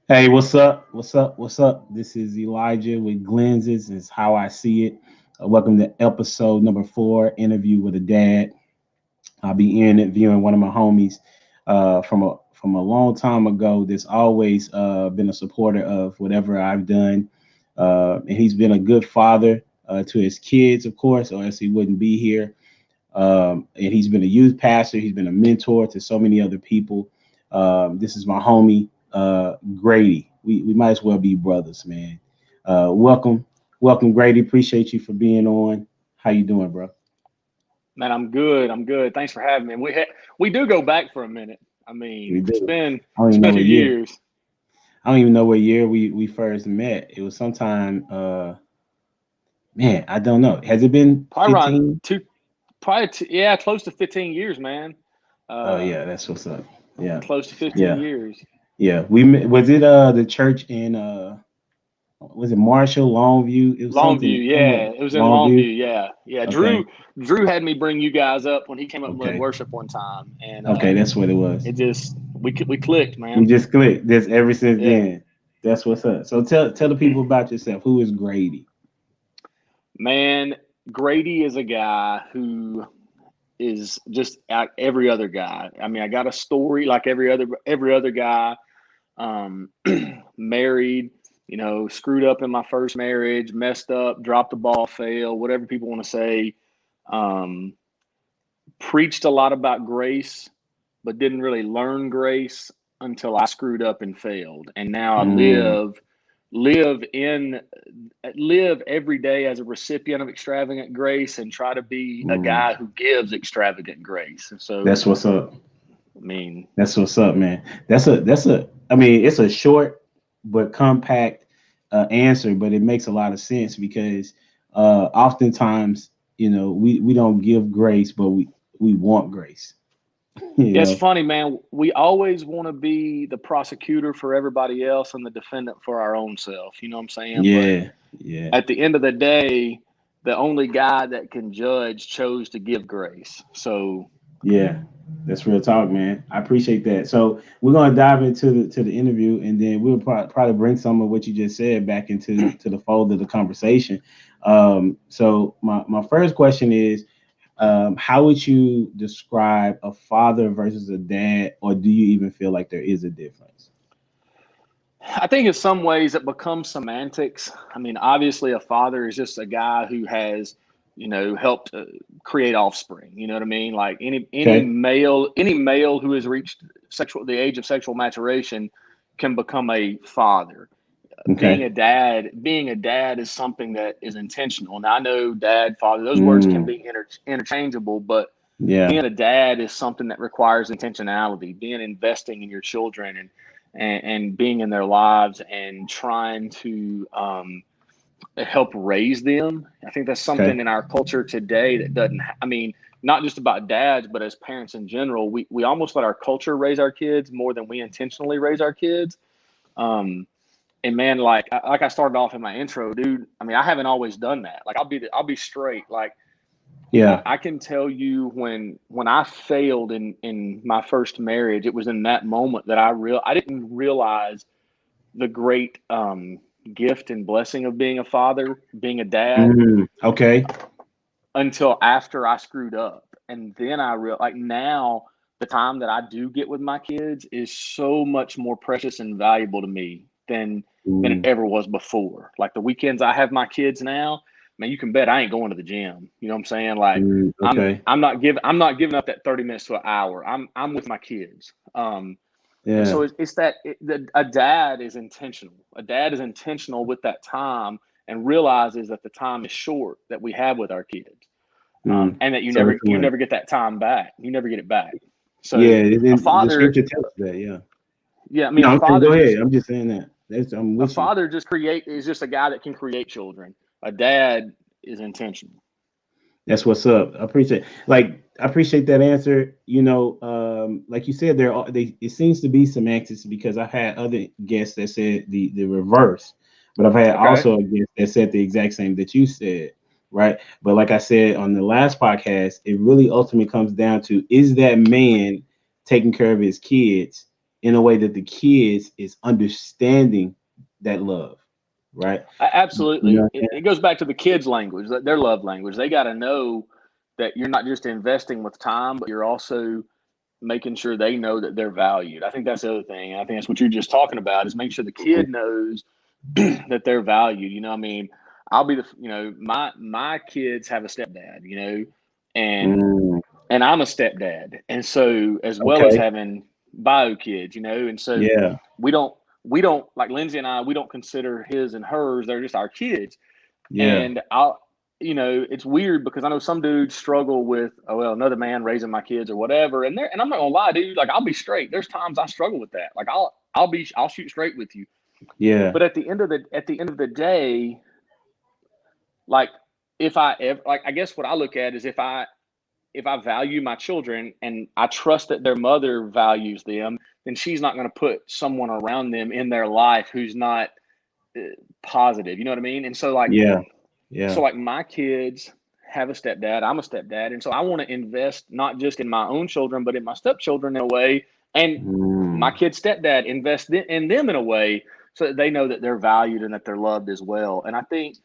Hey, what's up? What's up? What's up? This is Elijah with Glenses. Is how I see it. Welcome to episode number 4, interview with a dad. I'll be interviewing one of my homies from a long time ago. That's always been a supporter of whatever I've done, and he's been a good father to his kids, of course, or else he wouldn't be here. And he's been a youth pastor. He's been a mentor to so many other people. This is my homie, Grady. We might as well be brothers, man. Welcome, Grady. Appreciate you for being on. How you doing, bro? Man, I'm good. I'm good. Thanks for having me. We do go back for a minute. I We mean, it's do. been I don't it's even been know a few what year. years. I don't even know what year we first met. It was sometime. Man, I don't know. Has it been Probably around 15? yeah, close to 15 years, man. Oh Uh, yeah, that's what's up. Yeah, Close to 15 yeah, years. yeah. We met, was it the church in was it Marshall, Longview? It was Longview, something somewhere yeah, it was in Longview. Longview, yeah, yeah. Okay, Drew had me bring you guys up when he came up and led okay, worship one time, and okay. That's what it was. it just we clicked, We man. just clicked. This ever since Yeah, then. That's what's up. So tell the people about yourself. Who is Grady? man. Grady is a guy who is just every other guy. I mean, I got a story like every other guy. Um, Married, screwed up in my first marriage, messed up, dropped the ball, failed, whatever people want to say. Um, Preached a lot about grace, but didn't really learn grace until I screwed up and failed. And now I Mm, live in live every day as a recipient of extravagant grace and try to be a mm. guy who gives extravagant grace. And so, That's what's up. I mean, That's what's up, man. That's a. I mean, it's a short but compact answer, but it makes a lot of sense because oftentimes, we don't give grace, but we want grace. You yeah, it's know. funny, man. We always want to be the prosecutor for everybody else and the defendant for our own self. You know what I'm saying? But Yeah. Yeah. at the end of the day, the only guy that can judge chose to give grace. So, Yeah, that's real talk, man. I appreciate that. So we're gonna dive into the interview, and then we'll probably bring some of what you just said back into the fold of the conversation. So my first question is, how would you describe a father versus a dad, or do you even feel like there is a difference? I think in some ways it becomes semantics. I mean, obviously, a father is just a guy who has, helped create offspring. You know what I mean? Like Okay. any male who has reached the age of sexual maturation can become a father. Okay. Being a dad is something that is intentional. Now I know dad, father, those words can Mm, be interchangeable, but yeah. being a dad is something that requires intentionality, being investing in your children and being in their lives and trying to help raise them. I think that's Okay. something in our culture today that doesn't, I mean, not just about dads, but as parents in general, we almost let our culture raise our kids more than we intentionally raise our kids. Um, and man, like I started off in my intro, dude. I mean, I haven't always done that. Like I'll be straight. Like Yeah. I can tell you when I failed in my first marriage, it was in that moment that I didn't realize the great gift and blessing of being a father, being a dad, Okay. until after I screwed up, and then I real like now the time that I do get with my kids is so much more precious and valuable to me than it Mm, ever was before. Like the weekends I have my kids now, man, you can bet I ain't going to the gym. You know what I'm saying? Like okay. I'm not giving up that 30 minutes to an hour. I'm with my kids. And so Yeah. it's that a dad is intentional. A dad is intentional with that time and realizes that the time is short that we have with our kids, and that So it's you like, never get that time back. You never get it back. yeah, So a the father, scripture tells us that. Yeah. yeah, I mean No, I'm saying go ahead. I'm just saying that. I'm a with you. father just create is just a guy that can create children. A dad is intentional. That's what's up. I appreciate that answer. Like you said, it seems to be semantics because I've had other guests that said the reverse, but I've had Okay. also a guest that said the exact same that you said, right? But like I said on the last podcast, it really ultimately comes down to, is that man taking care of his kids in a way that the kids is understanding that love, right? You Absolutely. know, It goes back to the kids' language, their love language. They got to know that you're not just investing with time, but you're also making sure they know that they're valued. I think that's the other thing. I think that's what you're just talking about is make sure the kid knows that they're valued. I mean, I'll be my kids have a stepdad, and mm, and I'm a stepdad. And so as well as okay, having bio kids, and so yeah, we don't we don't like Lindsay and I, we don't consider his and hers, they're just our kids. yeah, And it's weird because I know some dudes struggle with, oh well, another man raising my kids or whatever. And I'm not gonna lie, dude, like I'll be straight. There's times I struggle with that. Like I'll shoot straight with you. yeah, But at the end of the day, like if I ever like I guess what I look at is if I value my children and I trust that their mother values them, then she's not going to put someone around them in their life who's not uh, positive. You know what I mean? And so like yeah, yeah, my kids have a stepdad. I'm a stepdad, and so I want to invest not just in my own children, but in my stepchildren in a way, and my mm, kid's stepdad invest in them in a way so that they know that they're valued and that they're loved as well. And I think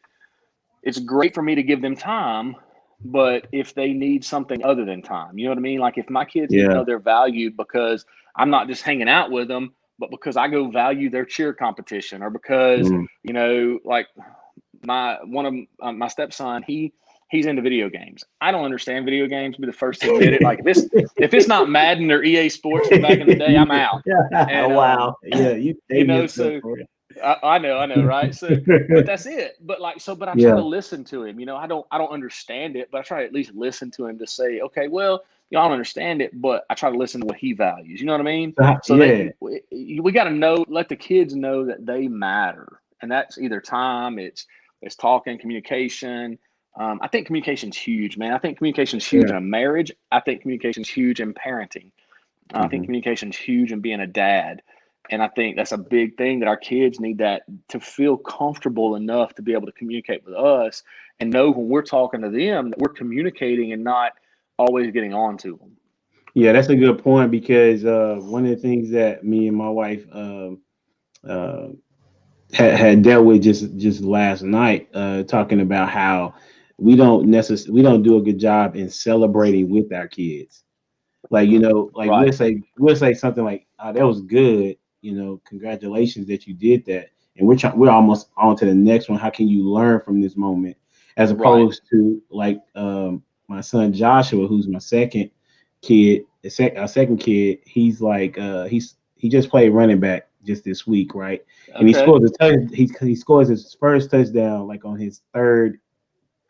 it's great for me to give them time, but if they need something other than time, you know what I mean? Like if my kids need to yeah, know they're valued because I'm not just hanging out with them, but because I go value their cheer competition, or because mm, like one of my stepson, he's into video games. I don't understand video games. Be the first to admit it. Like if it's not Madden or EA Sports from back in the day, I'm out. And wow, yeah, you save yourself so for it. I know, right? So, but that's it. But I try Yeah, to listen to him. I don't understand it, but I try to at least listen to him to say, okay, well, I don't understand it, but I try to listen to what he values. You know what I mean? So yeah, we got to let the kids know that they matter, and that's either time, it's talking, communication. I think communication's huge, man. I think communication's huge yeah, in a marriage. I think communication's huge in parenting. I think hmm, communication's huge in being a dad. And I think that's a big thing that our kids need, that to feel comfortable enough to be able to communicate with us and know when we're talking to them that we're communicating and not always getting on to them. yeah. That's a good point because one of the things that me and my wife uh, had dealt with just last night, talking about how we don't do a good job in celebrating with our kids. Like like Right. we'll say something like, "Oh, that was good. Congratulations that you did that." And we're almost on to the next one. How can you learn from this moment, as Right. opposed to like my son Joshua, who's my second kid, our second kid. He's like he just played running back just this week, right? And he Okay. scores a touch. He scores his first touchdown like on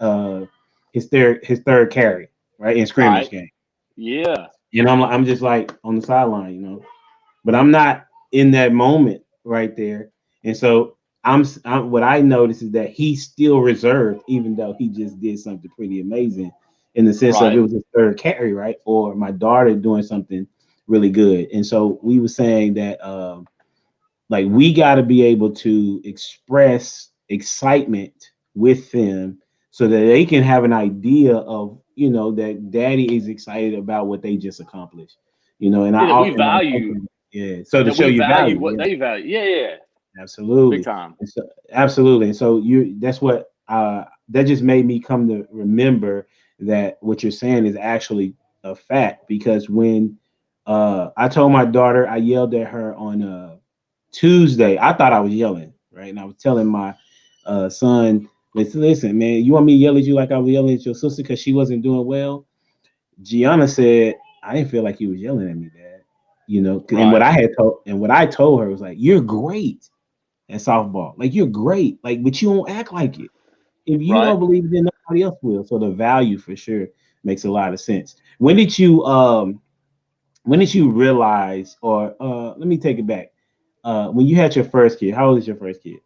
uh his third carry, right, in scrimmage Right. game. Yeah. I'm just like on the sideline, but I'm not in that moment right there. And so what I noticed is that he's still reserved, even though he just did something pretty amazing in the sense of it Right. was his third carry, right? Or my daughter doing something really good. And so we were saying that like we got to be able to express excitement with them so that they can have an idea of that daddy is excited about what they just accomplished. And I Yeah, that we often like value yeah, so to that show we you value value, what yeah, they value. Yeah, yeah. Big absolutely. time. And so absolutely. And so you that's what that just made me come to remember that what you're saying is actually a fact, because when I told my daughter, I yelled at her on Tuesday. I thought I was yelling, right? And I was telling my son, listen, man, you want me to yell at you like I was yelling at your sister because she wasn't doing well? Gianna said, I didn't feel like he was yelling at me, Dad. And Right. what I told her was like, you're great at softball. Like you're great. Like, but you don't act like it. If you Right. don't believe it, then nobody else will. So the value for sure makes a lot of sense. When did you realize, or let me take it back. When you had your first kid, how old is your first kid?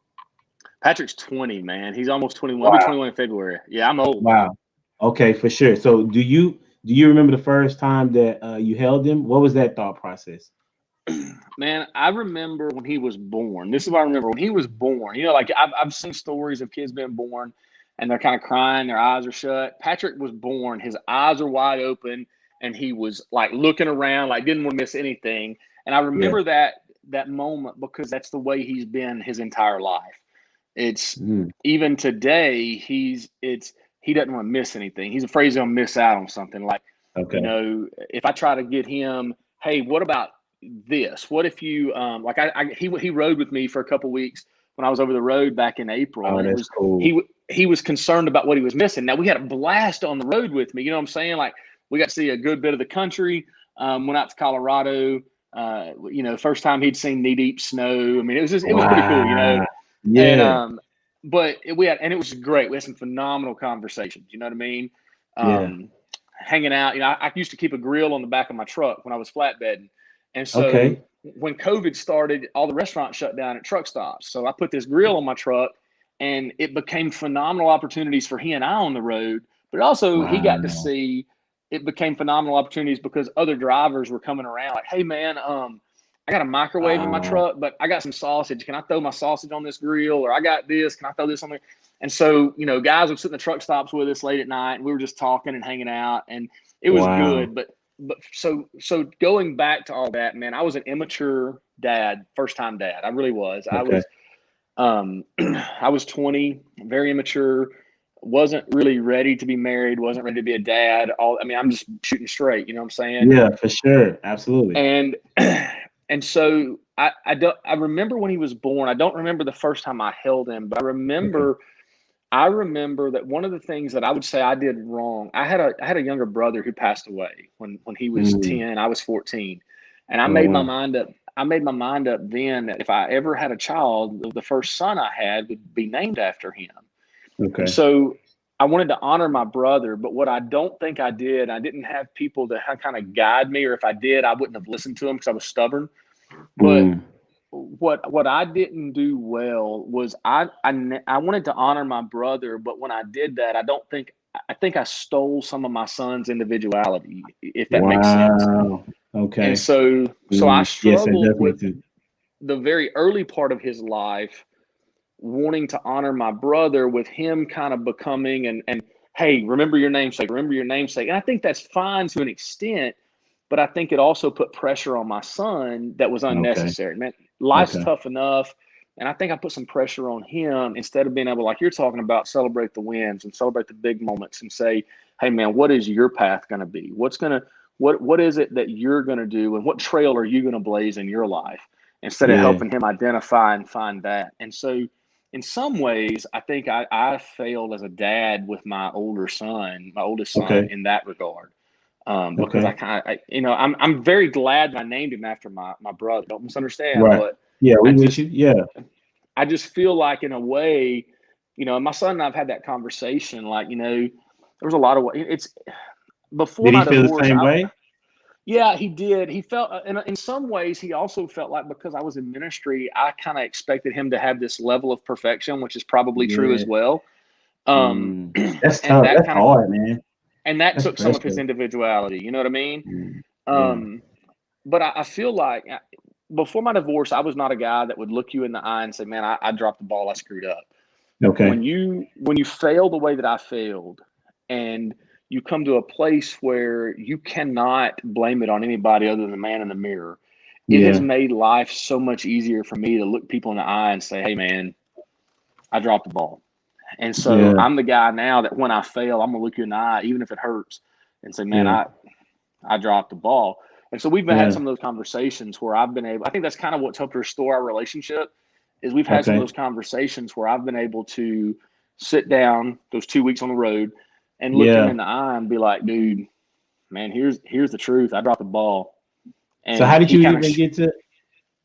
Patrick's 20, man. He's almost 21. He'll be Wow. 21 in February. Yeah, I'm old. Wow. Okay, for sure. So do you remember the first time that you held him? What was that thought process? Man, I remember when he was born. This is what I remember when he was born. Like I've seen stories of kids being born and they're kind of crying, their eyes are shut. Patrick was born, his eyes are wide open, and he was like looking around, like didn't want to miss anything. And I Yeah. remember that moment because that's the way he's been his entire life. It's even today, he doesn't want to miss anything. He's afraid he's going to miss out on something. Like, Okay. if I try to get him, hey, what about this? What if you, like he rode with me for a couple weeks when I was over the road back in April, Oh, and that's cool. he was concerned about what he was missing. Now we had a blast on the road with me. You know what I'm saying? Like, we got to see a good bit of the country. Went out to Colorado. First time he'd seen knee deep snow. I mean, it was pretty cool. Yeah. And but it was great. We had some phenomenal conversations. You know what I mean? Yeah. Hanging out. I used to keep a grill on the back of my truck when I was flatbedding, and so Okay. when COVID started, all the restaurants shut down at truck stops. So I put this grill on my truck, and it became phenomenal opportunities for he and I on the road. But also, he got to Wow. see. It became phenomenal opportunities because other drivers were coming around like, "Hey, man, I got a microwave in my Wow. truck, but I got some sausage. Can I throw my sausage on this grill? Or I got this. Can I throw this on there?" And so, guys would sit in the truck stops with us late at night, and we were just talking and hanging out, and it was Wow. good. But so going back to all that, man, I was an immature dad, first time dad. I really was. Okay. I was 20, very immature, wasn't really ready to be married, wasn't ready to be a dad. I'm just shooting straight, you know what I'm saying? Yeah, for sure. Absolutely. And and so I remember when he was born. I don't remember the first time I held him, but Okay. I remember that one of the things that I would say I did wrong. I had a younger brother who passed away when he was Mm. 10, I was 14. And I Oh, made my wow. mind up. I made my mind up then that if I ever had a child, the first son I had would be named after him. And Okay. so I wanted to honor my brother, but what I don't think I did, I didn't have people to kind of guide me, or if I did, I wouldn't have listened to him because I was stubborn. But Mm. what I didn't do well was I wanted to honor my brother, but when I did that, I think I stole some of my son's individuality, if that makes sense. Wow. And Okay. so I Yes, that struggled does with make sense. the very early part of his life, wanting to honor my brother with him kind of becoming and hey, remember your namesake. And I think that's fine to an extent, but I think it also put pressure on my son that was Okay. unnecessary. Man, life's Okay. tough enough. And I think I put some pressure on him instead of being able, like you're talking about, celebrate the wins and celebrate the big moments and say, hey man, what is your path going to be? What is it that you're going to do? And what trail are you going to blaze in your life? Instead of Yeah. helping him identify and find that. And so in some ways, I think I failed as a dad with my oldest son Okay. in that regard. Because I Okay. kind of, I'm very glad that I named him after my brother. Don't misunderstand, Right. but Yeah, we I with just you. Yeah. I just feel like in a way, my son and I've had that conversation. Like, there was a lot of it's before Did he my feel the divorce. same way? Yeah, he did. He felt, in some ways, he also felt like because I was in ministry, I kind of expected him to have this level of perfection, which is probably true Yeah. as well. That's And tough. that That's kind of, hard, man. and that That's took some of his pressure. individuality. You know what I mean? Yeah. Um, but I feel like before my divorce, I was not a guy that would look you in the eye and say, "Man, I dropped the ball. I screwed up." Okay. When you fail the way that I failed, and you come to a place where you cannot blame it on anybody other than the man in the mirror, it has Yeah. made life so much easier for me to look people in the eye and say, "Hey, man, I dropped the ball." And so Yeah. I'm the guy now that when I fail, I'm gonna look you in the eye, even if it hurts, and say, "Man, Yeah. I dropped the ball." And so we've had Yeah. some of those conversations where I've been able. I think that's kind of what's helped restore our relationship. Is we've had some of Okay. those conversations where I've been able to sit down those 2 weeks on the road and look him Yeah. in the eye and be like, "Dude, man, here's the truth. I dropped the ball." So And how did he you kind of even get to?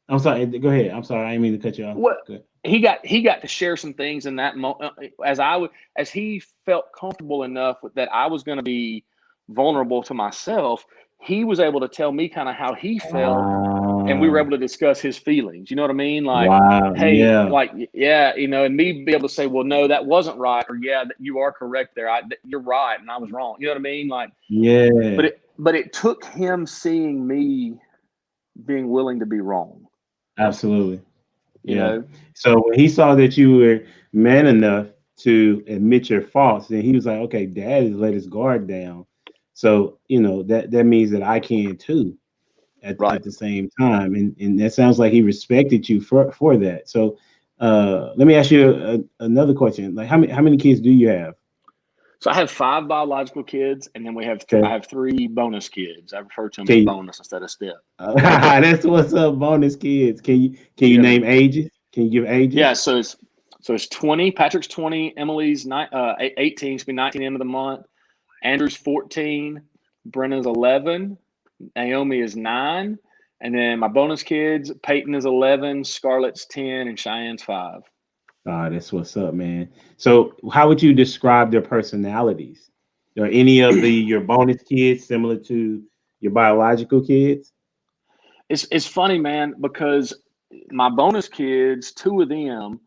I'm sorry. Go ahead. I'm sorry. I didn't mean to cut you off. what Good. he got to share some things in that moment as he felt comfortable enough with that I was going to be vulnerable to myself. He was able to tell me kind of how he felt, and we were Wow. able to discuss his feelings. You know what I mean? Like, Wow. hey, Yeah. like, yeah, and me be able to say, well, no, that wasn't right, or yeah, you are correct there. You're right, and I was wrong. You know what I mean? Like, Yeah. but it took him seeing me being willing to be wrong. Absolutely. You Yeah. know? So when he saw that you were man enough to admit your faults, then he was like, okay, dad has let his guard down. So, that means that I can too. Right. at the same time, and that sounds like he respected you for that. So, let me ask you another question. Like, how many kids do you have? So I have 5 biological kids, and then I Okay, have 3 bonus kids. I refer to them as can bonus instead of step. that's what's up, bonus kids. Can you Yeah, name man. ages? Can you give Yeah. ages? So it's 20. Patrick's 20. Emily's 18. She'll be 19 end of the month. Andrew's 14. Brenna's 11. Naomi is 9. And then my bonus kids, Peyton is 11. Scarlett's 10, and Cheyenne's 5. Ah, that's what's up, man. So, how would you describe their personalities? Are any of your bonus kids similar to your biological kids? It's funny, man, because my bonus kids, 2 of them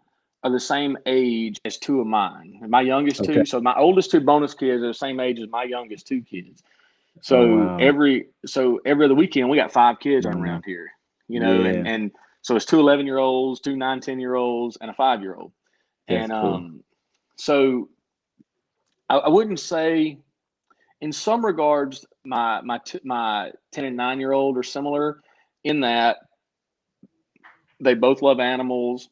are the same age as 2 of mine. My youngest Okay. 2, so my oldest 2 bonus kids are the same age as my youngest 2 kids. Oh So wow. every other weekend we got 5 kids running Wow. around here, Yeah, and so it's 2 11-year olds, 2 9 10 year olds, and a 5 year old. that's And cool. so I wouldn't say, in some regards, my 10 and 9 year old are similar in that they both love animals.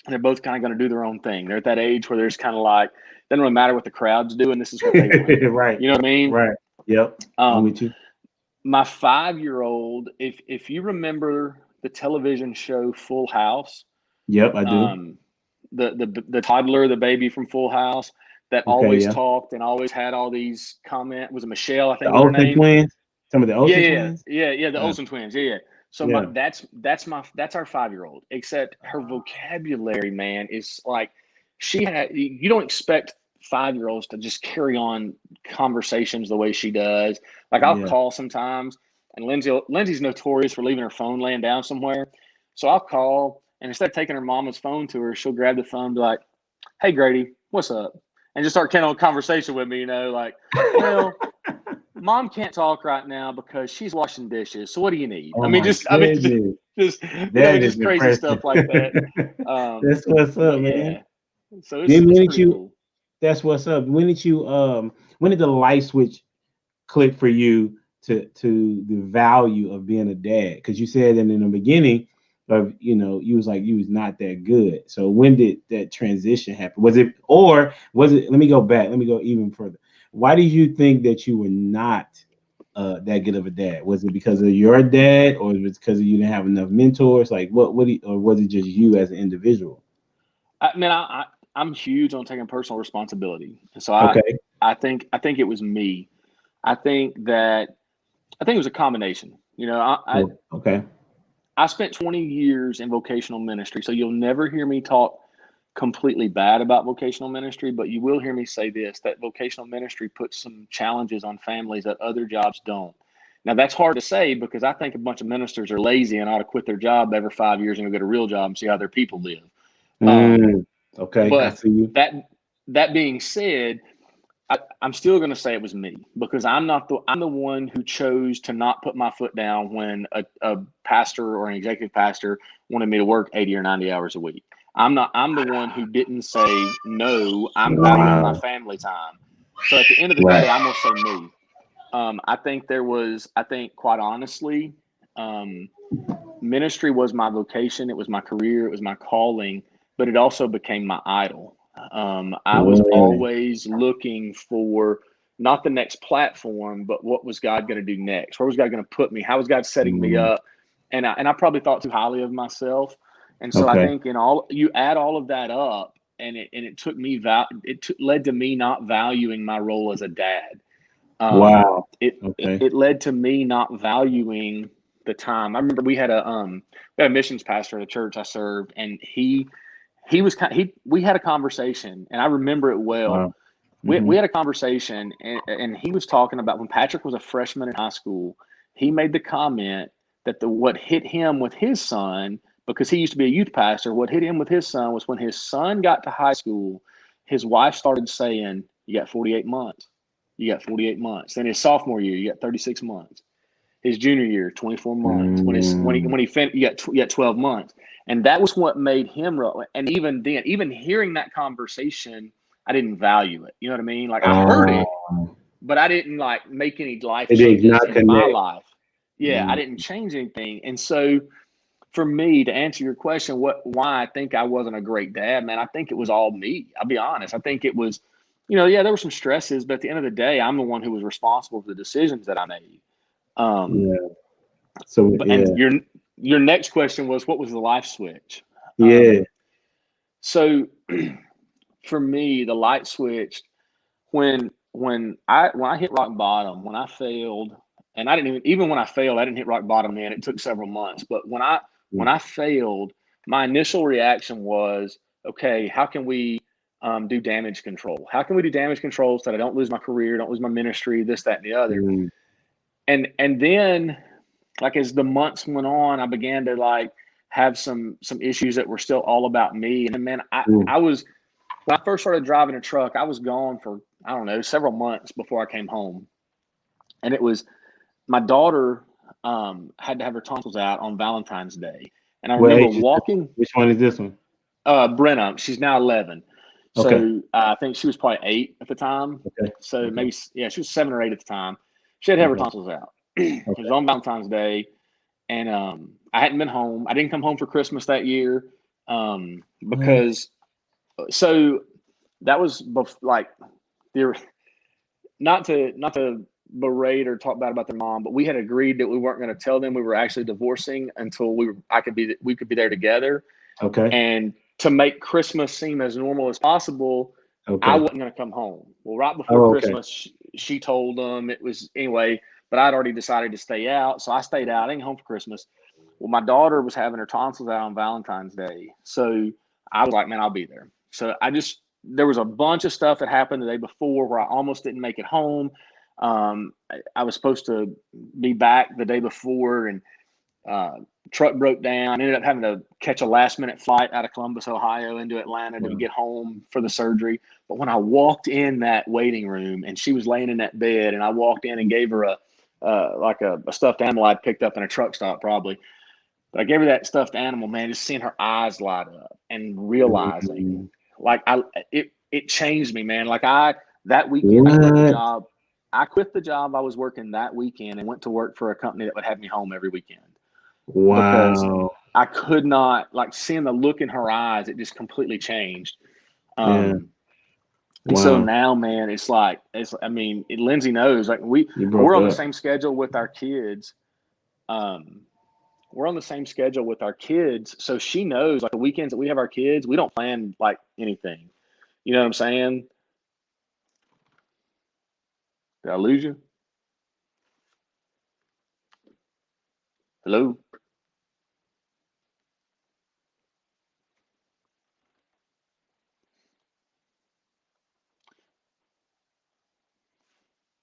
And they're both kind of going to do their own thing. They're at that age where there's kind of like, doesn't really matter what the crowd's doing. This is what they want to do. Right, You know what I mean? right. Yep, I'm Um, with you. my 5 year old, if you remember the television show Full House, Yep, I do. um, the toddler, the baby from Full House that Okay, always yeah. talked and always had all these comment, was it Michelle? I The think was her Olsen name. twins. Some of the Yeah, Olsen yeah, yeah, twins. yeah, yeah. The Uh, Olsen twins. Yeah, yeah. So yeah. that's our 5 year old. Except her vocabulary, man, is like she had. You don't expect 5 year olds to just carry on conversations the way she does. Like I'll Yeah. call sometimes, and Lindsay's notorious for leaving her phone laying down somewhere. So I'll call, and instead of taking her mama's phone to her, she'll grab the phone and be like, "Hey Grady, what's up?" And just start kind of a conversation with me. Like, well, Mom can't talk right now because she's washing dishes. So what do you need? Oh my I mean, goodness. just That is just crazy impressive. stuff like that. That's what's up, But man. yeah, so Then when it's did pretty you? cool. That's what's up. When did the light switch click for you to the value of being a dad? Because you said that in the beginning of you was like you was not that good. So when did that transition happen? Was it? Let me go back. Let me go even further. Why did you think that you were not that good of a dad? Was it because of your dad, or was it because you didn't have enough mentors? Like or was it just you as an individual? I mean, I'm huge on taking personal responsibility, and so Okay. I think it was me. I think that I think it was a combination. Well, okay. I spent 20 years in vocational ministry, so you'll never hear me talk completely bad about vocational ministry, but you will hear me say this, that vocational ministry puts some challenges on families that other jobs don't. Now, that's hard to say because I think a bunch of ministers are lazy and ought to quit their job every 5 years and go get a real job and see how their people live. Um, Mm, okay. I but see you. that that being said, I'm still going to say it was me because I'm the one who chose to not put my foot down when a pastor or an executive pastor wanted me to work 80 or 90 hours a week. I'm the one who didn't say no. I'm valuing my Wow. family time. So at the end of the Right. day, I'm going to say me. I think quite honestly, um, ministry was my vocation. It was my career. It was my calling, but it also became my idol. I was Really? always looking for not the next platform, but what was God going to do next? Where was God going to put me? How was God setting me Mm, up? And I probably thought too highly of myself. And so I okay. think you add all of that up, and it took me led to me not valuing my role as a dad. Wow. It Okay. led to me not valuing the time. I remember we had a missions pastor at a church I served, and he was we had a conversation, and I remember it well. Wow. We Hmm. had a conversation, and he was talking about when Patrick was a freshman in high school. He made the comment that what hit him with his son, because he used to be a youth pastor, what hit him with his son was when his son got to high school, his wife started saying, "You got 48 months. You got 48 months." Then his sophomore year, you got 36 months. His junior year, 24 months. Mm, When he finished, you got 12 months. And that was what made him real. And even then, even hearing that conversation, I didn't value it. You know what I mean? Like I heard wow. it, but I didn't like make any life It did changes not in my connect. life. Yeah, I didn't change anything. And so for me to answer your question, why I think I wasn't a great dad, man, I think it was all me. I'll be honest. I think it was, yeah, there were some stresses, but at the end of the day, I'm the one who was responsible for the decisions that I made. Yeah. So yeah. And your next question was, what was the life switch? Yeah. So for me, the light switched when I hit rock bottom, when I failed, and I didn't even when I failed, I didn't hit rock bottom then. It took several months. But when I failed, my initial reaction was, okay, how can we do damage control? How can we do damage control so that I don't lose my career, don't lose my ministry, this, that, and the other? Mm. And then, like, as the months went on, I began to like have some issues that were still all about me. And man, Mm. I was when I first started driving a truck, I was gone for, I don't know, several months before I came home. And it was my daughter had to have her tonsils out on Valentine's Day. And I What remember age is this? walking Which one is this one? Brenna, she's now 11. Okay. So I think she was probably 8 at the time. Okay. So Okay. maybe, yeah, she was 7 or 8 at the time. She had to have her Okay. tonsils out. It was Okay. on Valentine's Day. And I hadn't been home. I didn't come home for Christmas that year What? because, so that was like, the not to berate or talk bad about their mom, but we had agreed that we weren't going to tell them we were actually divorcing until we could be there together. Okay. And to make Christmas seem as normal as possible, I Okay. wasn't going to come home. Well, right before Oh, okay. Christmas, she told them it was anyway, but I'd already decided to stay out, so I stayed out. I didn't get home for Christmas. Well, my daughter was having her tonsils out on Valentine's Day, so I was like, man, I'll be there. So there was a bunch of stuff that happened the day before where I almost didn't make it home. I was supposed to be back the day before, and uh, truck broke down. Ended up having to catch a last minute flight out of Columbus, Ohio, into Atlanta to Wow. get home for the surgery. But when I walked in that waiting room and she was laying in that bed, and I walked in and gave her a stuffed animal I'd picked up in a truck stop probably. But I gave her that stuffed animal, man, just seeing her eyes light up and realizing, Mm. like, it changed me, man. Like, that weekend What? I quit the job I was working that weekend and went to work for a company that would have me home every weekend because Wow. I could not, like, seeing the look in her eyes. It just completely changed. Yeah. Um, and so Wow. now, man, I mean, Lindsay knows, like, You we're broke on the up. same schedule with our kids. Um, we're on the same schedule with our kids. So she knows, like, the weekends that we have our kids, we don't plan like anything. You know what I'm saying? Did I lose you? Hello?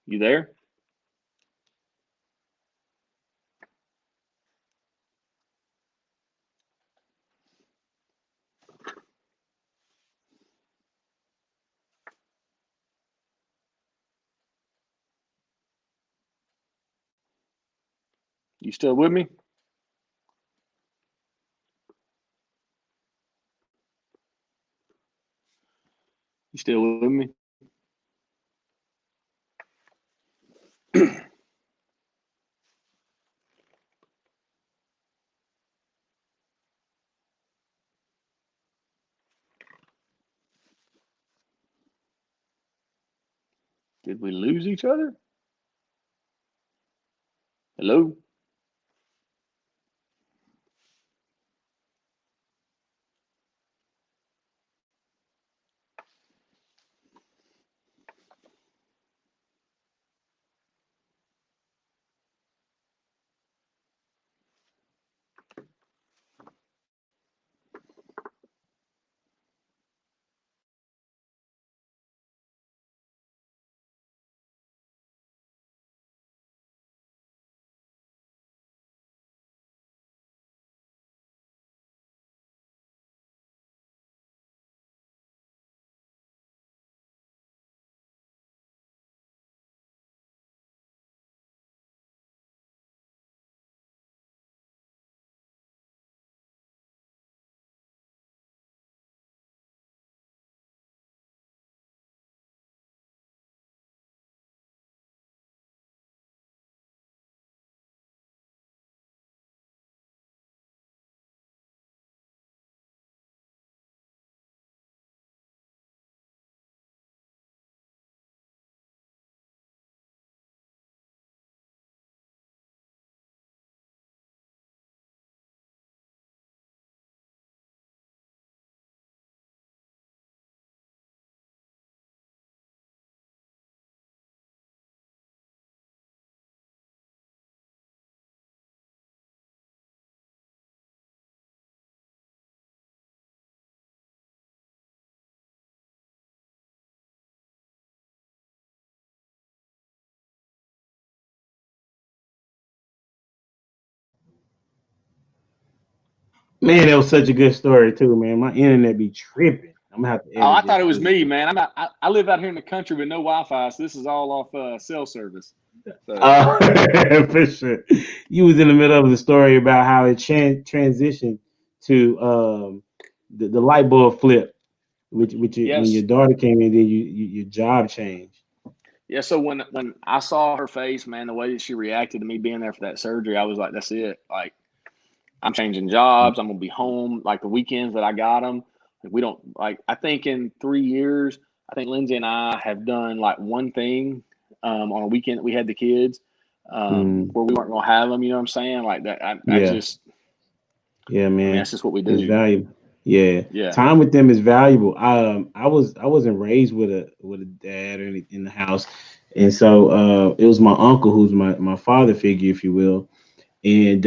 You there? You still with me? You still with me? Did we lose each other? Hello? Man, that was such a good story too, man. My internet be tripping. I'm gonna have to Oh, I edit thought this it was too. me, man. I live out here in the country with no Wi-Fi, so this is all off cell service. So Uh, for sure. You was in the middle of the story about how it transitioned to the light bulb flip, which when your yes, daughter came in, then your job changed. yeah. So when I saw her face, man, the way that she reacted to me being there for that surgery, I was like, that's it. Like I'm changing jobs. I'm gonna be home. Like the weekends that I got them, we don't like. I think in 3 years, I think Lindsay and I have done like one thing on a weekend that we had the kids Mm, where we weren't gonna have them. You know what I'm saying? Like that. I yeah, just. yeah, I mean, man, that's just what we it's do. valuable. Yeah, Yeah. time with them is valuable. I wasn't raised with a dad or in the house, and so it was my uncle who's my father figure, if you will, and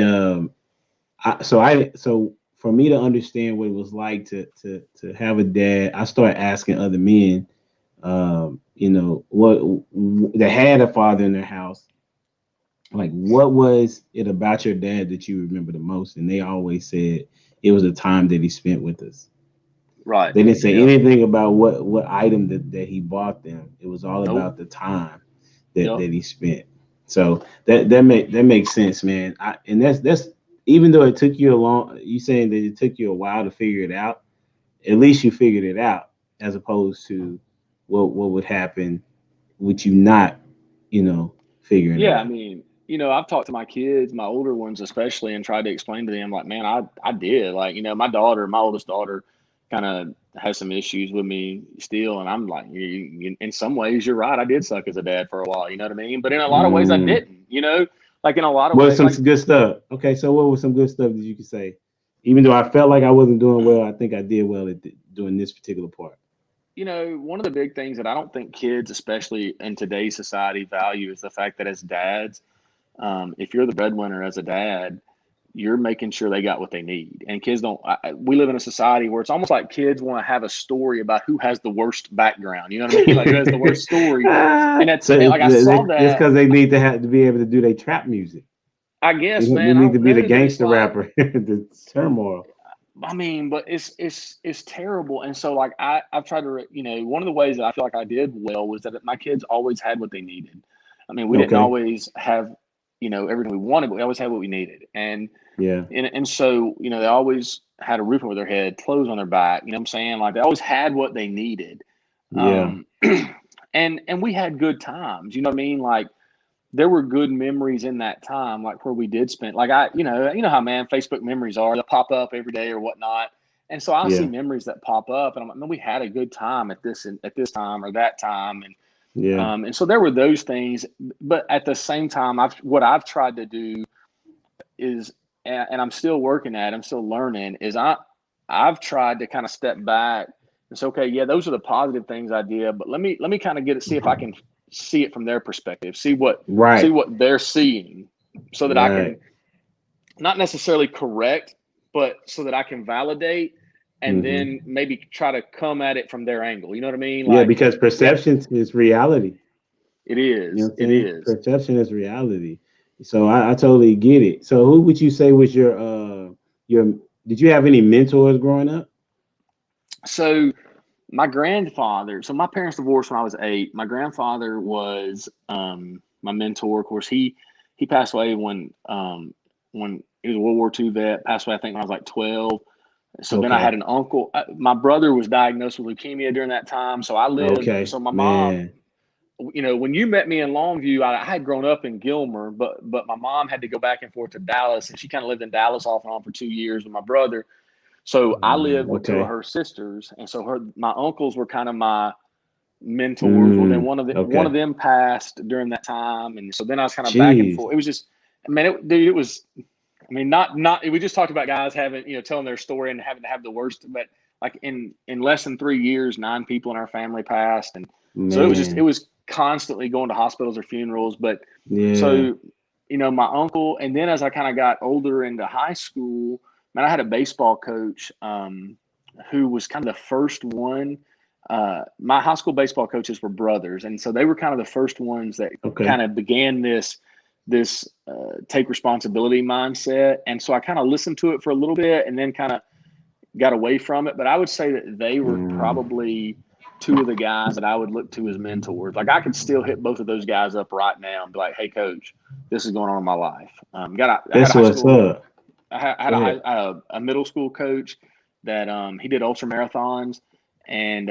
so for me to understand what it was like to have a dad, I started asking other men, what that had a father in their house, like what was it about your dad that you remember the most? And they always said it was the time that he spent with us. Right. They didn't say Yep. anything about what item that he bought them. It was all Nope. about the time Yep. that he spent. So that makes sense, man. And that's even though it took you a long, you saying that it took you a while to figure it out. At least you figured it out, as opposed to what would happen with you not, figuring it Yeah, I out. mean, I've talked to my kids, my older ones especially, and tried to explain to them, like, man, I did. Like, my daughter, my oldest daughter, kind of has some issues with me still, and I'm like, in some ways, you're right. I did suck as a dad for a while. You know what I mean? But in a lot of ways, I Mm. didn't. Like in a lot of What was ways, some like good stuff? Okay, so what was some good stuff that you could say? Even though I felt like I wasn't doing well, I think I did well at doing this particular part. one of the big things that I don't think kids, especially in today's society, value is the fact that as dads, if you're the breadwinner as a dad, you're making sure they got what they need. And kids don't. We live in a society where it's almost like kids want to have a story about who has the worst background. You know what I mean? Like who has the worst story. And that's So and like I saw it's that. because they need to have to be able to do their trap music. I They guess, man, I need to don't be the know, but it's gangster like rapper, the turmoil. I mean, but it's terrible. And so like I've tried to one of the ways that I feel like I did well was that my kids always had what they needed. I mean, we didn't Okay. always have everything we wanted, but we always had what we needed. Yeah. And so, they always had a roof over their head, clothes on their back. You know what I'm saying? Like they always had what they needed. Yeah. Um, and we had good times. You know what I mean? Like there were good memories in that time, like where we did spend. Like you know how man Facebook memories are. They'll pop up every day or whatnot. And so I see Yeah. memories that pop up, and I'm like, man, we had a good time at this time or that time, Yeah. and so there were those things. But at the same time, what I've tried to do is and I'm still working at it, I'm still learning is I've tried to kind of step back and say, okay, yeah, those are the positive things I did, but let me kind of see if I can see it from their perspective, see Right. what they're seeing so that I can Right. not necessarily correct, but so that I can validate and then Hmm. maybe try to come at it from their angle. You know what I mean? Yeah, Like, because yeah, perception is reality. it You know is. what I'm It saying? is. Perception is reality. So I totally get it. So who would you say was your did you have any mentors growing up? So my grandfather, so my parents divorced when I was 8. My grandfather was my mentor. Of course, he passed away when he was a World War II vet. Passed away, I think, when I was like 12. So then I had Okay. an uncle. My brother was diagnosed with leukemia during that time. So I lived. Okay. So my mom, Man. when you met me in Longview, I had grown up in Gilmer, but my mom had to go back and forth to Dallas, and she kind of lived in Dallas off and on for 2 years with my brother. So I lived with two of Okay. her sisters, and so my uncles were kind of my mentors. Well, then Mm, one of okay. them passed during that time, and so then I was kind of back and Jeez. forth. It was just, man, dude, it was. I mean, not. We just talked about guys having, telling their story and having to have the worst, but like in less than 3 years, 9 people in our family passed, and so it Man. was constantly going to hospitals or funerals. But Yeah. so, my uncle, and then as I kind of got older into high school, man, I had a baseball coach who was kind of the first one. My high school baseball coaches were brothers, and so they were kind of the first ones that Okay. kind of began this. take responsibility mindset. And so I kind of listened to it for a little bit and then kind of got away from it. But I would say that they were probably two of the guys that I would look to as mentors. Like I could still hit both of those guys up right now and be like, "Hey, coach, this is going on in my life." I had a That's high what's school. up. I had a middle school coach that he did ultra marathons, and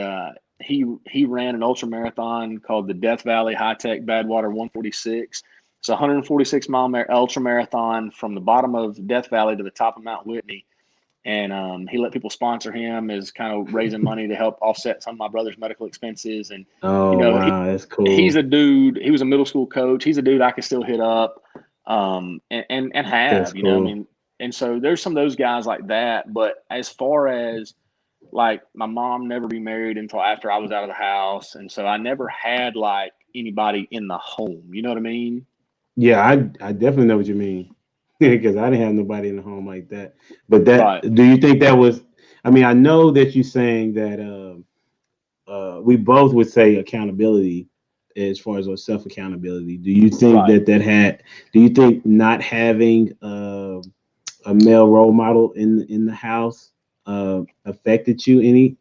he ran an ultra marathon called the Death Valley High Tech Badwater 146. It's a 146-mile ultra marathon from the bottom of Death Valley to the top of Mount Whitney. And he let people sponsor him as kind of raising money to help offset some of my brother's medical expenses. And Wow, that's cool. he's a dude. He was a middle school coach. He's a dude I can still hit up, and have. That's You know, I cool. mean, and so there's some of those guys like that. But as far as like my mom never remarried until after I was out of the house, and so I never had like anybody in the home. You know what I mean? Yeah, I definitely know what you mean because I didn't have nobody in the home like that. But that, Right. do you think that was? I mean, I know that you're saying that we both would say accountability as far as our self accountability. Do you think Right. that had? Do you think not having a male role model in the house affected you any?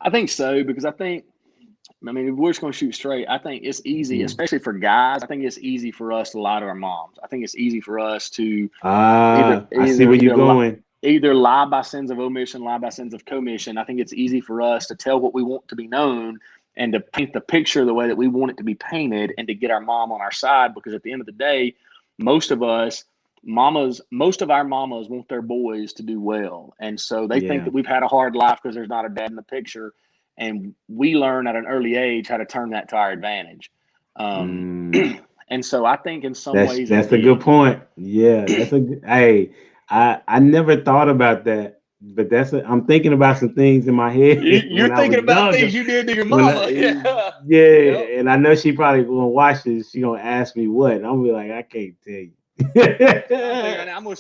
I think so because I mean, if we're just going to shoot straight, I think it's easy, Mm. especially for guys. I think it's easy for us to lie to our moms. I think it's easy for us to I see where you're lie, going. either lie by sins of omission, lie by sins of commission. I think it's easy for us to tell what we want to be known and to paint the picture the way that we want it to be painted and to get our mom on our side. Because at the end of the day, most of us, most of our mamas want their boys to do well. And so they think Yeah. that we've had a hard life because there's not a dad in the picture. And we learn at an early age how to turn that to our advantage. Um, Mm. and so I think in some That's ways it that's a good did. point. Yeah, that's a hey. I never thought about that, but I'm thinking about some things in my head You're when I was thinking about things younger. you did to your When mama. Yeah. Yep. yeah, and I know she probably gonna watch this. She gonna ask me what, and I'm gonna be like, I can't tell And I'm you. thinking right now, I'm gonna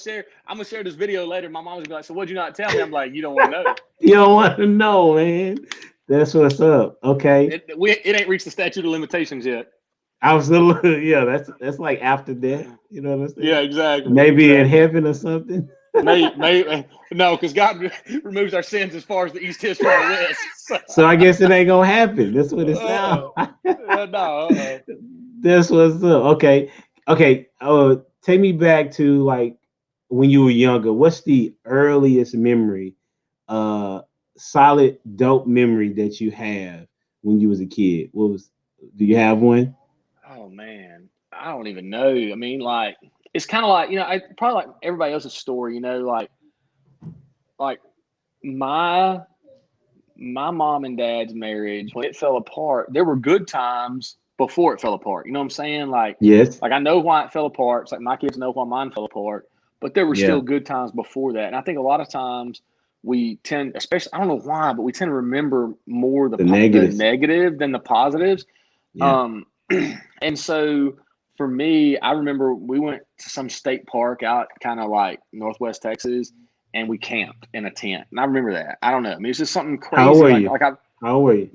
share this video later. My mom's gonna be like, "So what'd you not tell me?" I'm like, "You don't want to know. You don't want to know, man. That's what's up. Okay, It ain't reached the statute of limitations yet." I was a little, yeah. That's like after death. You know what I'm Yeah, saying? exactly, Maybe in exactly. heaven or something. May no, because God removes our sins as far as the east is from the west. So I guess it ain't gonna happen. That's what it sounds. uh, no. That's what's up. Okay, okay. Take me back to like when you were younger. What's the earliest memory, uh, solid dope memory that you have when you was a kid? What was? Do you have one? Oh man, I don't even know. I mean, like it's kind of like I probably like everybody else's story. Like my mom and dad's marriage when it fell apart. There were good times before it fell apart. You know what I'm saying? Yes. Like I know why it fell apart. It's like my kids know why mine fell apart. But there were Yeah. still good times before that. And I think a lot of times we tend, especially I don't know why, but we tend to remember more The the negatives. negative than the positives. Yeah. Um, and so for me, I remember we went to some state park out kind of like Northwest Texas, and we camped in a tent. And I remember that. I don't know. I mean, it's just something How old crazy. were you? How old were you?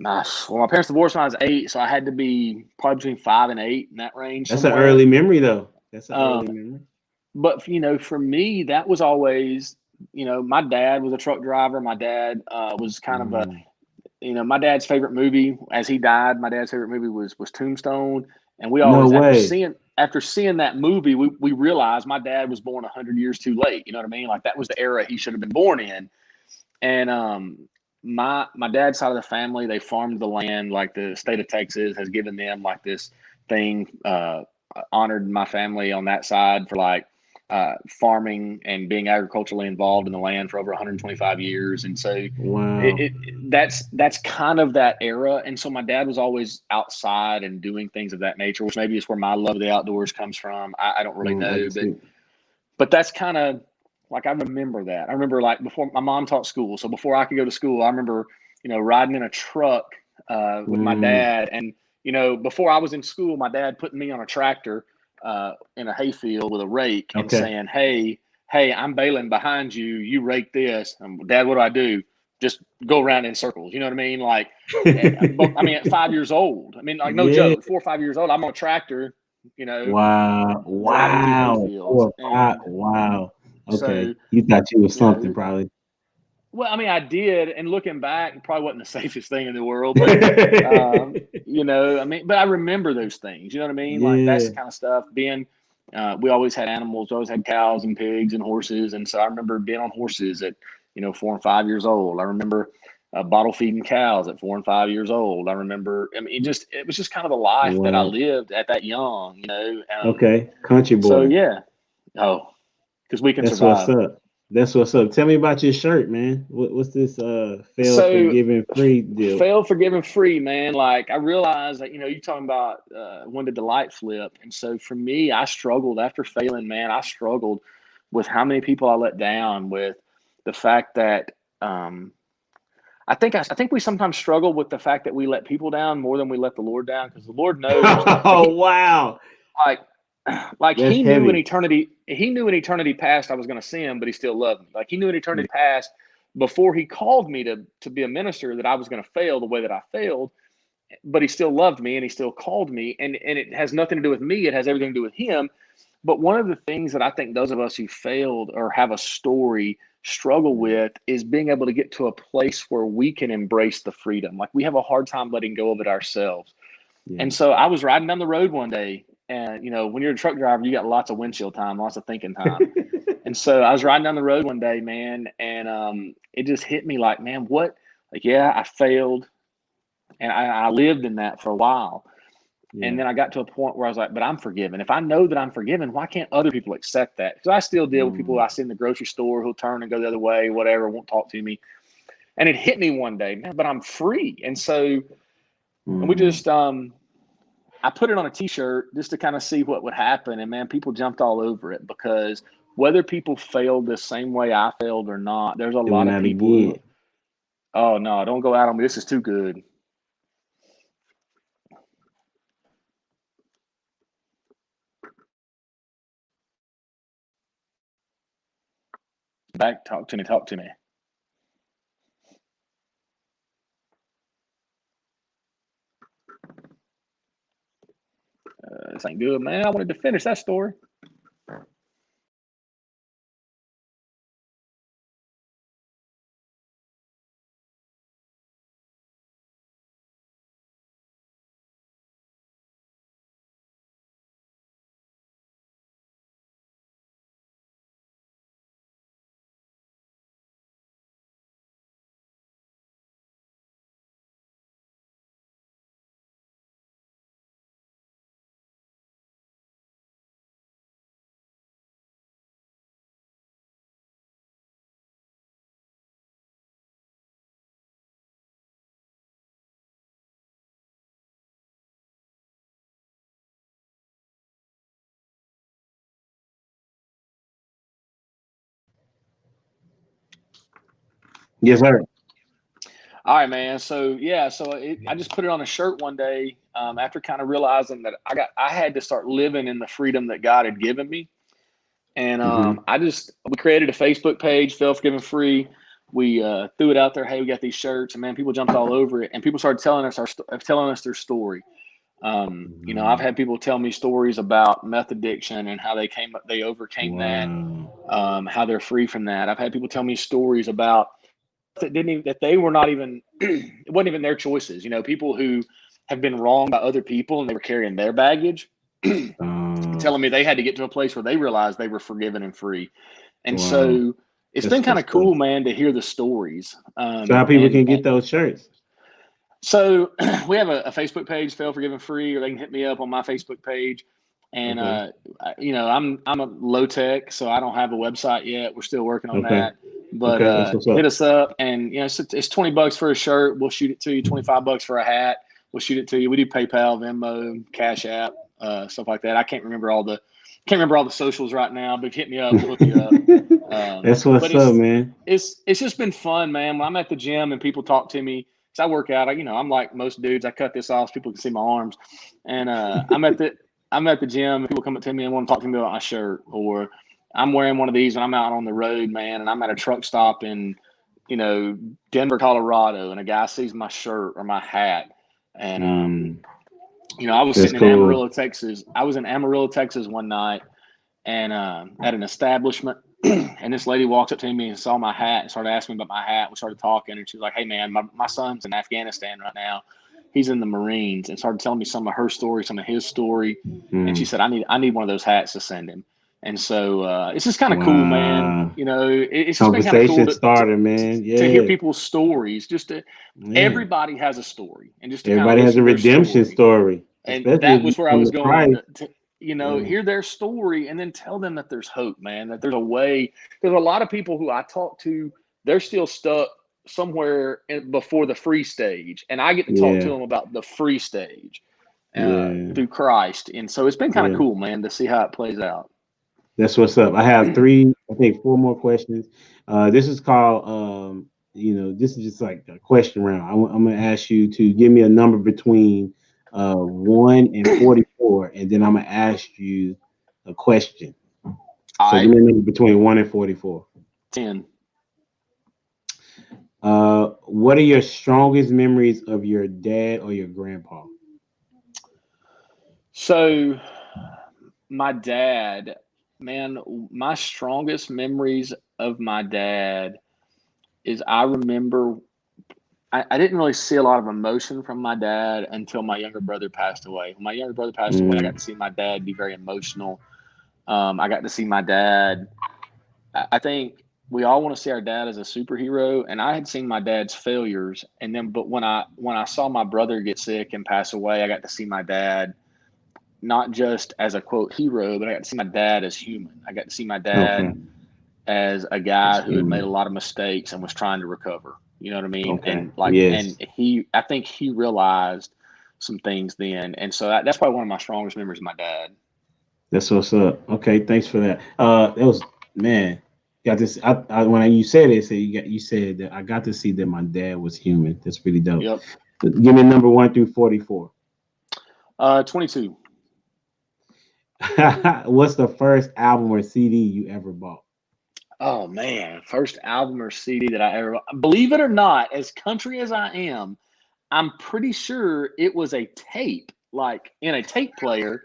Well, my parents divorced when I was 8, so I had to be probably between 5 and 8 in that range That's an somewhere. early memory, though. That's an early Um, memory. but for me, that was always, my dad was a truck driver. My dad was kind of Mm. my dad's favorite movie as he died. My dad's favorite movie was Tombstone, and we No always way. after seeing that movie, we realized my dad was born 100 years too late. You know what I mean? Like that was the era he should have been born in. And my dad's side of the family, they farmed the land. Like the state of Texas has given them like this thing, honored my family on that side for like farming and being agriculturally involved in the land for over 125 years. And so Wow. that's kind of that era. And so my dad was always outside and doing things of that nature, which maybe is where my love of the outdoors comes from. I don't really I know, can see. but that's kind of like I remember that. I remember like before my mom taught school, so before I could go to school, I remember riding in a truck with my Mm. dad, and before I was in school, my dad putting me on a tractor in a hayfield with a rake and Okay. saying, "Hey, I'm baling behind you. You rake this." And Dad, what do I do? Just go around in circles. You know what I mean? Like, but I mean, at 5 years old, I mean, like no Yeah. joke, 4 or 5 years old, I'm on a tractor Wow. driving through Wow. hayfields. 4 or 5. And Wow. so, Okay. You thought you was you know, something probably. well, I mean, I did. And looking back, it probably wasn't the safest thing in the world, but, I mean, but I remember those things, you know what I mean? Like that's Yeah. the kind of stuff we always had animals, we always had cows and pigs and horses. And so I remember being on horses at, 4 and 5 years old. I remember bottle feeding cows at 4 and 5 years old. I remember, I mean, it was just kind of the life that I Wow. lived at that young, Okay. Country so boy. yeah. Oh, because we can That's what's survive. up. That's what's up. Tell me about your shirt, man. What's this fail So forgiving free deal? fail, forgiven, free, man. Like I realized that, you're talking about when did the light flip? And so for me, I struggled after failing, man. I struggled with how many people I let down, with the fact that I think we sometimes struggle with the fact that we let people down more than we let the Lord down, because the Lord knows, like Oh wow. like like That's he heavy. knew in eternity past I was going to sin, but he still loved me. Like he knew in eternity past, before he called me to be a minister, that I was going to fail the way that I failed, but he still loved me and he still called me. And it has nothing to do with me, it has everything to do with him. But one of the things that I think those of us who failed or have a story struggle with is being able to get to a place where we can embrace the freedom. Like we have a hard time letting go of it ourselves. Yeah. And so I was riding down the road one day, and when you're a truck driver, you got lots of windshield time, lots of thinking time. And so I was riding down the road one day, man, and it just hit me like, man, what? Like, yeah, I failed, and I lived in that for a while. And Yeah. then I got to a point where I was like, but I'm forgiven. If I know that I'm forgiven, why can't other people accept that? Because I still deal with people Mm. I see in the grocery store who'll turn and go the other way, whatever, won't talk to me. And it hit me one day, man, but I'm free. And so we Mm. just, I put it on a t-shirt just to kind of see what would happen. And man, people jumped all over it, because whether people failed the same way I failed or not, there's a Doing lot of that people who, again. oh no, don't go out on me. This is too good. Back, talk to me, talk to me. This ain't good, man. I wanted to finish that story. Yes, sir. All right, man. So yeah, I just put it on a shirt one day, after kind of realizing that I had to start living in the freedom that God had given me. And Mm-hmm. we created a Facebook page, Fail Forgiven Free. We threw it out there. Hey, we got these shirts, and man, people jumped all over it, and people started telling us their story. I've Mm. had people tell me stories about meth addiction and how they overcame that, Wow. how they're free from that. I've had people tell me stories about that they were not even it wasn't even their choices. People who have been wronged by other people and they were carrying their baggage, Uh, telling me they had to get to a place where they realized they were forgiven and free. And wow. so it's been That's kind what's of up. cool, man, to hear the stories. So how people And can get those shirts? so we have a Facebook page, Fail Forgiven Free, or they can hit me up on my Facebook page. And Okay. I'm a low tech, so I don't have a website yet. We're still working on Okay. that. But Okay. That's what's hit up. us up, and it's $20 for a shirt. We'll shoot it to you. $25 for a hat. We'll shoot it to you. We do PayPal, Venmo, Cash App, stuff like that. Can't remember all the socials right now, but hit me up. We'll hook you up. That's But what's up, man. it's just been fun, man. When I'm at the gym and people talk to me, because I work out, I'm like most dudes. I cut this off so people can see my arms, and I'm at the gym and people come up to me and want to talk to me about my shirt, or I'm wearing one of these when I'm out on the road, man, and I'm at a truck stop in, Denver, Colorado, and a guy sees my shirt or my hat, and Mm. I was That's sitting in cool. Amarillo, Texas. I was in Amarillo, Texas one night and at an establishment. And this lady walks up to me and saw my hat and started asking me about my hat. We started talking, and she was like, "Hey, man, my son's in Afghanistan right now. He's in the Marines," and started telling me some of her story, some of his story. And she Mm. said, "I need one of those hats to send him." And so it's just kind of cool, man. Wow. It's just been kind of cool Conversation to, starter, man. to hear Yeah. people's stories. Yeah. Everybody has a story, and just to kind of Everybody has listen a to their redemption story. story, And especially that if you was where I come was to going Christ. to Yeah. hear their story and then tell them that there's hope, man, that there's a way. There's a lot of people who I talk to, they're still stuck somewhere before the free stage. And I get to talk to Yeah. them about the free stage Yeah. through Christ. And so it's been kind of Yeah. cool, man, to see how it plays out. That's what's up. I have three, I think four more questions. This is called, this is just like a question round. I'm going to ask you to give me a number between 1 and 44, and then I'm going to ask you a question. All So give right, me a number between 1 and 44. 10. What are your strongest memories of your dad or your grandpa? So my dad, man, my strongest memories of my dad is I remember I didn't really see a lot of emotion from my dad until my younger brother passed away. When my younger brother passed away, I got Mm, to see my dad be very emotional. I got to see my dad. I think we all want to see our dad as a superhero, and I had seen my dad's failures, and then but when I saw my brother get sick and pass away, I got to see my dad not just as a quote hero, but I got to see my dad as human. I got to see my dad okay. as a That's guy who had made a human. lot of mistakes and was trying to recover. You know what I mean? Okay. And like, Yes. and I think he realized some things then, and so that's probably one of my strongest memories of my dad. That's what's up. Okay, thanks for that. That was man. Got this. You said it, you said that I got to see that my dad was human. That's really dope. Yep. Give me number 1 through 44. 22. What's the first album or CD you ever bought? Oh man, first album or CD that I ever, believe it or not, as country as I am, I'm pretty sure it was a tape, like in a tape player,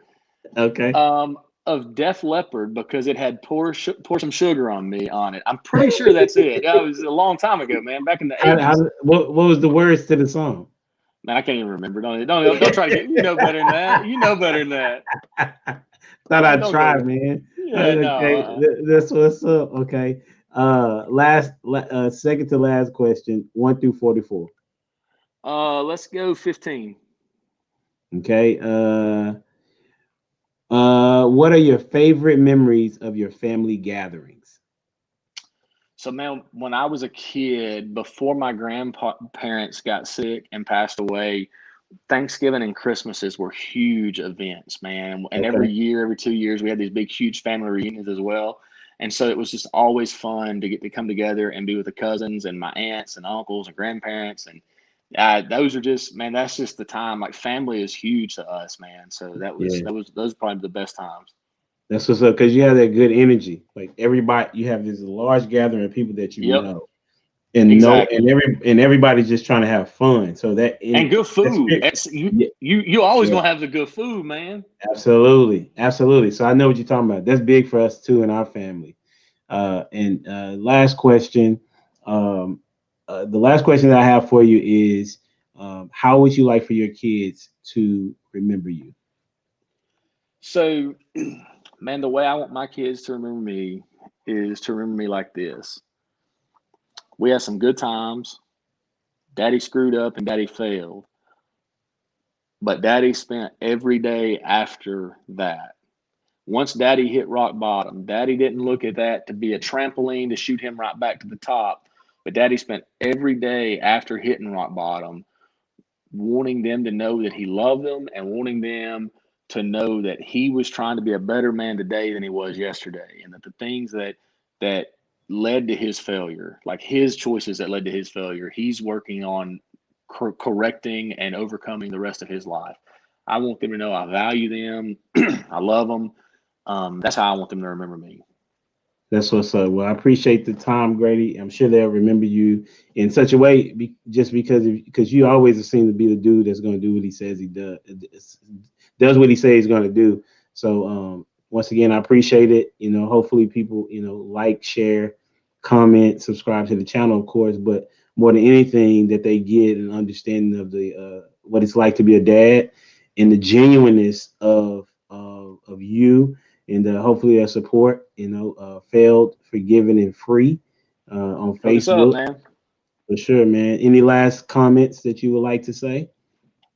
Okay. um, of Def Leppard because it had pour some sugar on me on it. I'm pretty sure that's it. That was a long time ago, man, back in the '80s. What was the words to the song? Man, I can't even remember. Don't try to get. You know better than that. You know better than that. Thought I'd Don't go try, there. man. Yeah, Okay, no. that's what's up. Okay. Second to last question, 1 through 44. Let's go 15. Okay. What are your favorite memories of your family gatherings? So, man, when I was a kid, before my grandparents got sick and passed away, Thanksgiving and Christmases were huge events, man. And every Okay. year, every 2 years, we had these big, huge family reunions as well. And so it was just always fun to get to come together and be with the cousins and my aunts and uncles and grandparents. And those are just, man, that's just the time. Like family is huge to us, man. So Yeah. those are probably the best times. That's what's up because you have that good energy. Like everybody, you have this large gathering of people that you Yep, know, and exactly. everybody's just trying to have fun. So And good that's food. That's yeah, you always yeah, gonna have the good food, man. absolutely, absolutely. So I know what you're talking about. That's big for us too in our family. And last question, um, the last question that I have for you is, how would you like for your kids to remember you? So, man, the way I want my kids to remember me is to remember me like this. We had some good times. Daddy screwed up and daddy failed, but daddy spent every day after that. Once daddy hit rock bottom, daddy didn't look at that to be a trampoline to shoot him right back to the top, but daddy spent every day after hitting rock bottom wanting them to know that he loved them and wanting them to know that he was trying to be a better man today than he was yesterday, and that the things that led to his failure, like his choices that led to his failure, he's working on correcting and overcoming the rest of his life. I want them to know I value them, I love them. That's how I want them to remember me. That's what's up. Well, I appreciate the time, Grady. I'm sure they'll remember you in such a way, just because you always seem to be the dude that's going to do what he says he does what he says he's going to do. So once again, I appreciate it. Hopefully people like, share, comment, subscribe to the channel, of course. But more than anything, that they get an understanding of the what it's like to be a dad and the genuineness of you, and hopefully their support, failed, forgiven, and free on Hook us up, Facebook. man. For sure, man. Any last comments that you would like to say?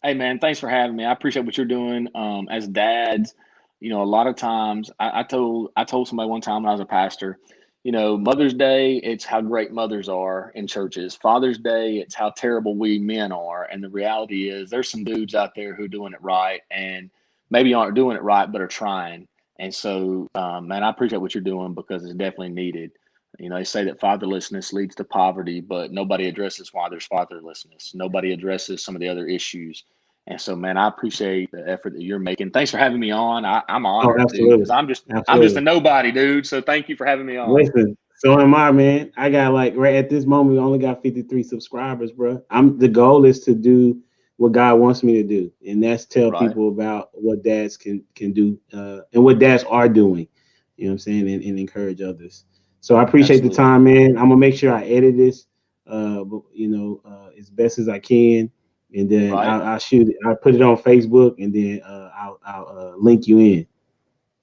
Hey, man, thanks for having me. I appreciate what you're doing. As dads, a lot of times I told somebody one time when I was a pastor, Mother's Day, it's how great mothers are in churches. Father's Day, it's how terrible we men are. And the reality is there's some dudes out there who are doing it right and maybe aren't doing it right, but are trying. And so, man, I appreciate what you're doing because it's definitely needed. They say that fatherlessness leads to poverty, but nobody addresses why there's fatherlessness. Nobody addresses some of the other issues. And so, man, I appreciate the effort that you're making. Thanks for having me on. I'm Oh, honored, dude, because absolutely, I'm just a absolutely. nobody, dude. So thank you for having me on. Listen, so am I, man. I got, like, right at this moment, we only got 53 subscribers, bro. The goal is to do what God wants me to do, and that's tell Right. people about what dads can do, and what dads are doing. You know what I'm saying, and encourage others. So I appreciate the Absolutely. time, man. I'm gonna make sure I edit this, as best as I can, and then Right. I'll shoot it. I'll put it on Facebook, and then I'll link you in.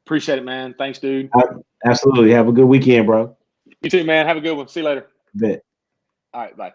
Appreciate it, man. Thanks, dude. Absolutely. Have a good weekend, bro. You too, man. Have a good one. See you later. Bet. All right. Bye.